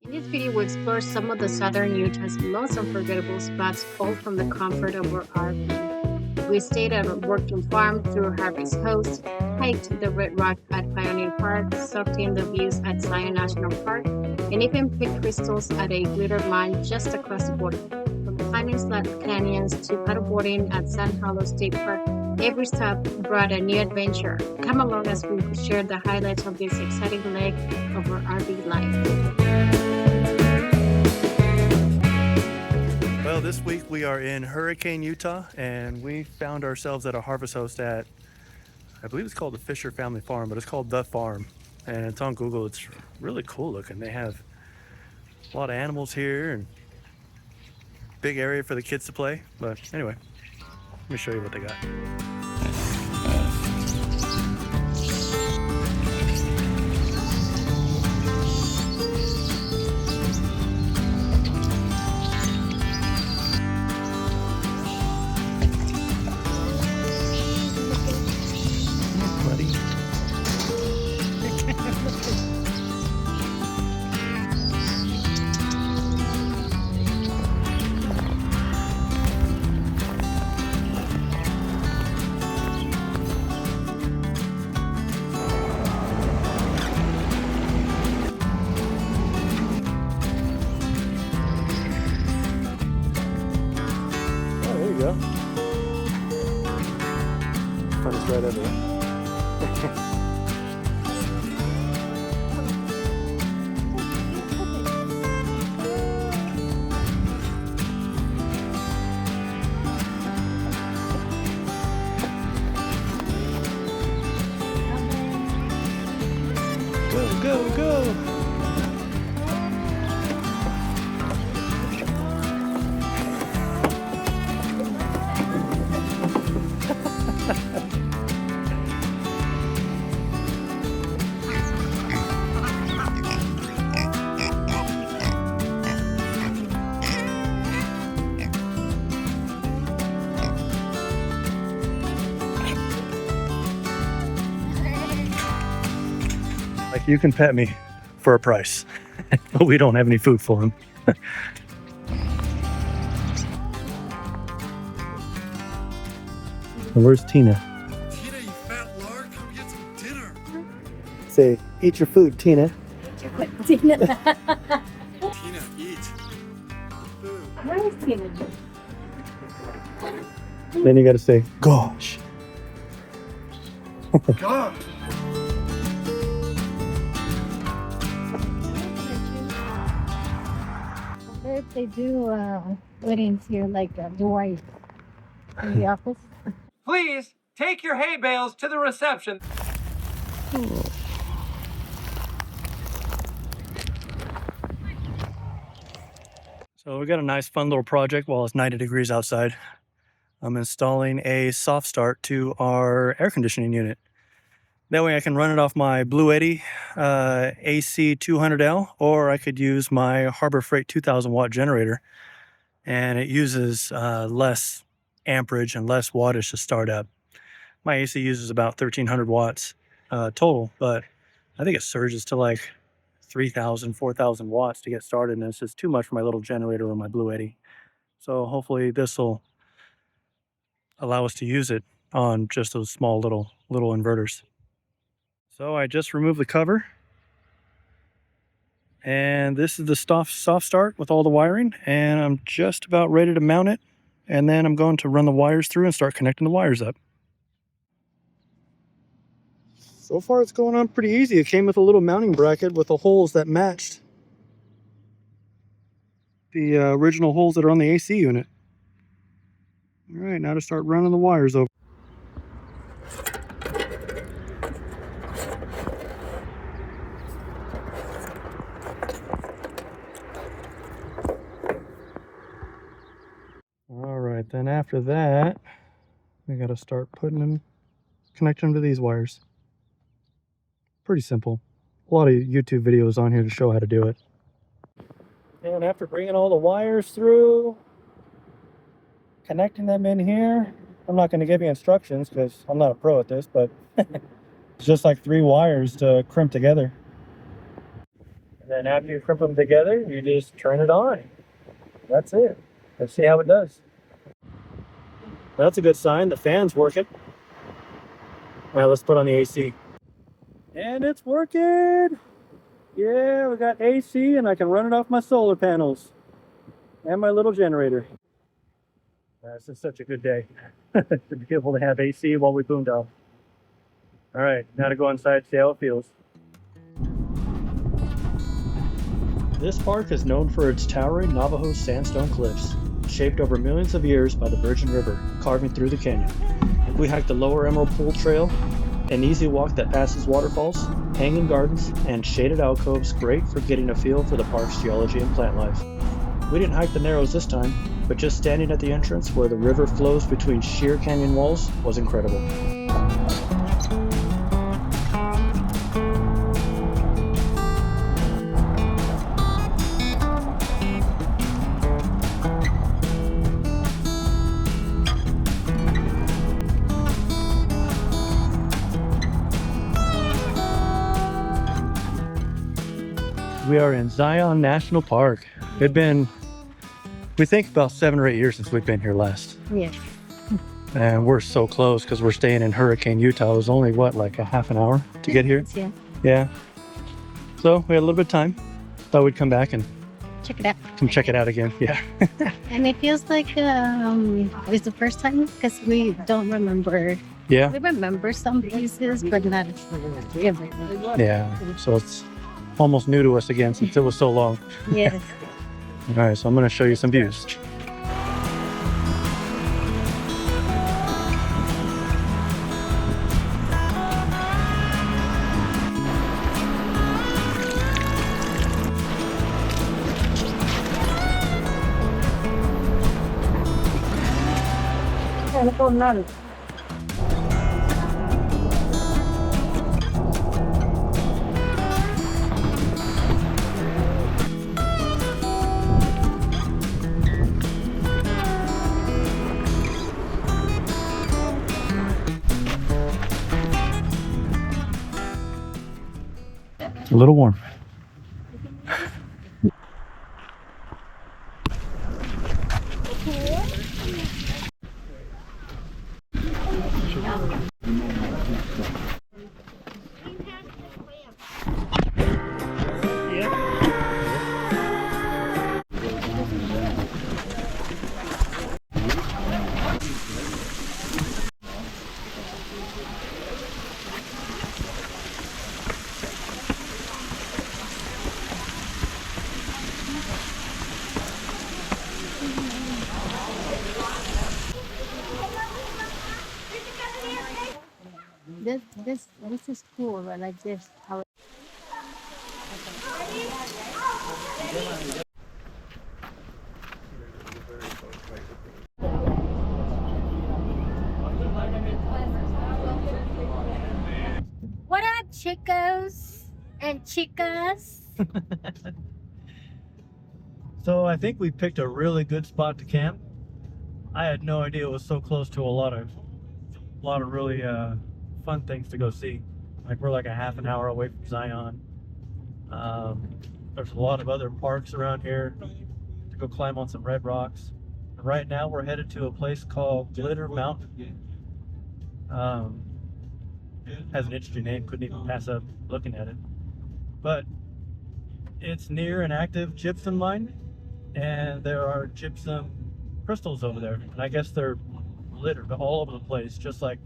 In this video, we explore some of the southern Utah's most unforgettable spots, all from the comfort of our RV. We stayed at a working farm through Harvey's Host, hiked the Red Rock at Pioneer Park, soaked in the views at Zion National Park, and even picked crystals at a glitter mine just across the border. From climbing flat canyons to paddleboarding at Sand Hollow State Park, every stop brought a new adventure. Come along as we share the highlights of this exciting leg of our RV life. Well, this week we are in Hurricane, Utah, and we found ourselves at a harvest host at, I believe it's called the Fisher Family Farm, but it's called The Farm. And it's on Google. It's really cool looking. They have a lot of animals here and big area for the kids to play. But anyway, let me show you what they got. Go. Fun is right over there. Go, go, go! Like, you can pet me for a price, but we don't have any food for him. Where's Tina? Tina, you fat lark, come get some dinner. Say, eat your food, Tina. Tina. Tina, eat. Food. Where is Tina? Then you gotta say, gosh. God. If they do weddings here, like Dwight in the office. Please take your hay bales to the reception. So we got a nice fun little project while it's 90 degrees outside. I'm installing a soft start to our air conditioning unit. That way I can run it off my Bluetti AC200L, or I could use my Harbor Freight 2000 watt generator. And it uses less amperage and less wattage to start up. My AC uses about 1300 watts total, but I think it surges to like 3,000, 4,000 watts to get started, and it's just too much for my little generator on my Bluetti. So hopefully this will allow us to use it on just those small little inverters. So I just removed the cover, and this is the soft start with all the wiring, and I'm just about ready to mount it, and then I'm going to run the wires through and start connecting the wires up. So far it's going on pretty easy. It came with a little mounting bracket with the holes that matched the original holes that are on the AC unit. All right, now to start running the wires over. All right, then after that, we got to start putting them, connecting them to these wires. Pretty simple. A lot of YouTube videos on here to show how to do it. And after bringing all the wires through, connecting them in here, I'm not going to give you instructions because I'm not a pro at this, but it's just like 3 wires to crimp together. And then after you crimp them together, you just turn it on. That's it. Let's see how it does. That's a good sign. The fan's working. All right, let's put on the AC. And it's working. Yeah, we got AC and I can run it off my solar panels and my little generator. This is such a good day to be able to have AC while we boondock. All right, now to go inside, see how it feels. This park is known for its towering Navajo sandstone cliffs, shaped over millions of years by the Virgin River, carving through the canyon. We hiked the Lower Emerald Pool Trail, an easy walk that passes waterfalls, hanging gardens, and shaded alcoves great for getting a feel for the park's geology and plant life. We didn't hike the Narrows this time, but just standing at the entrance where the river flows between sheer canyon walls was incredible. We are in Zion National Park. It'd been, we think, about 7 or 8 years since we've been here last. Yeah. And we're so close because we're staying in Hurricane, Utah. It was only, what, like a half an hour to get here? Yeah. Yeah. So we had a little bit of time. Thought we'd come back and Check it out. come check it out again. Yeah. And it feels like it's the first time because we don't remember. Yeah. We remember some pieces, but not everything. Yeah. So it's almost new to us again since it was so long. Yes. All right, so I'm going to show you some views. A little warm. This is cool. I like this. How What up, chicos and chicas? So I think we picked a really good spot to camp. I had no idea it was so close to a lot of really fun things to go see. Like we're like a half an hour away from Zion. There's a lot of other parks around here to go climb on some red rocks. Right now we're headed to a place called Glitter Mountain. Has an interesting name, couldn't even pass up looking at it. But it's near an active gypsum mine, and there are gypsum crystals over there. And I guess they're littered all over the place, just like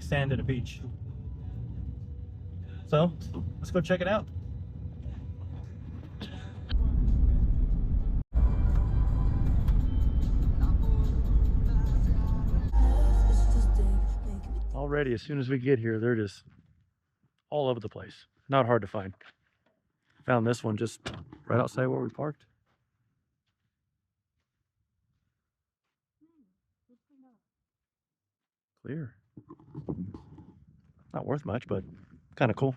sand at a beach. So let's go check it out. Already, as soon as we get here, they're just all over the place. Not hard to find. Found this one just right outside where we parked. Clear. Not worth much, but kind of cool.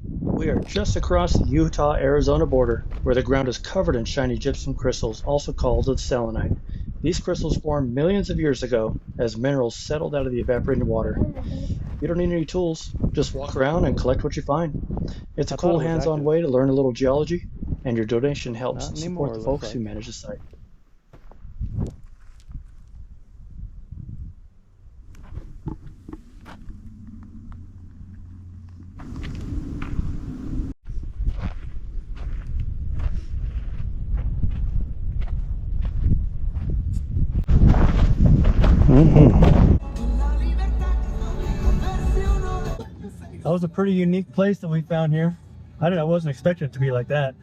We are just across the Utah-Arizona border, where the ground is covered in shiny gypsum crystals, also called the selenite. These crystals formed millions of years ago as minerals settled out of the evaporating water. You don't need any tools. Just walk around and collect what you find. It's a cool hands-on way to learn a little geology, and your donation helps support the folks who manage the site. That was a pretty unique place that we found here. I wasn't expecting it to be like that.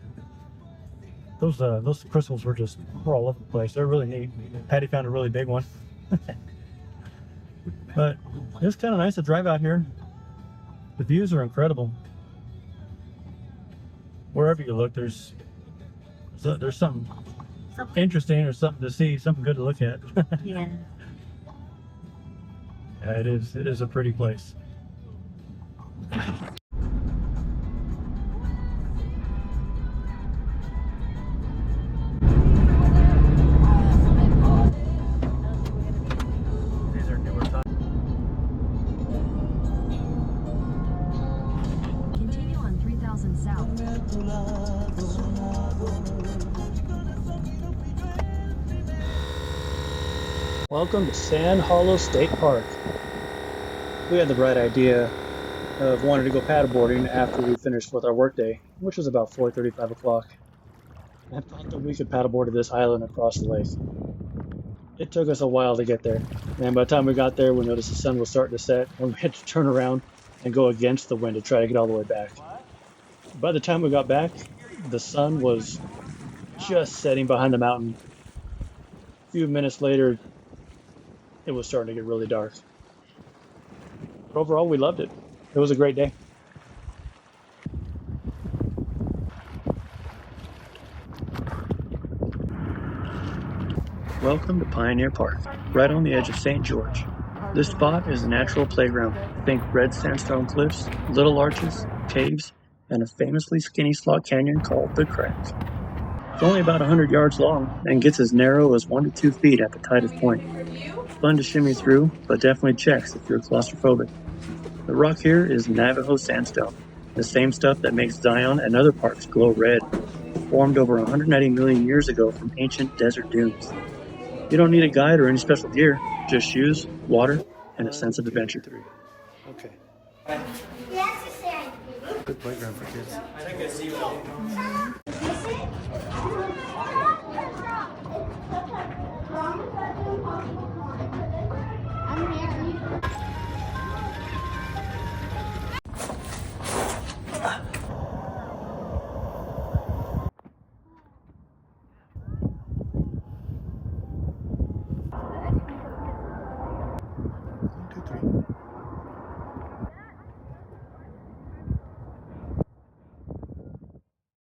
Those crystals were all over the place. They're really neat. Patty found a really big one. But it's kind of nice to drive out here. The views are incredible. Wherever you look, there's something interesting or something to see, something good to look at. Yeah. Yeah, it is a pretty place. These are newer tires. Continue on 3000 South. Welcome to Sand Hollow State Park. We had the bright idea of wanting to go paddleboarding after we finished with our workday, which was about 4:30, 5 o'clock. I thought that we could paddleboard to this island across the lake. It took us a while to get there, and by the time we got there, we noticed the sun was starting to set, and we had to turn around and go against the wind to try to get all the way back. By the time we got back, the sun was just setting behind the mountain. A few minutes later, it was starting to get really dark. But overall, we loved it. It was a great day. Welcome to Pioneer Park, right on the edge of St. George. This spot is a natural playground. Think red sandstone cliffs, little arches, caves, and a famously skinny slot canyon called the Crack. It's only about 100 yards long and gets as narrow as 1 to 2 feet at the tightest point. Fun to shimmy through, but definitely checks if you're claustrophobic. The rock here is Navajo sandstone, the same stuff that makes Zion and other parks glow red, formed over 190 million years ago from ancient desert dunes. You don't need a guide or any special gear, just shoes, water, and a sense of adventure. Okay. Good playground for kids.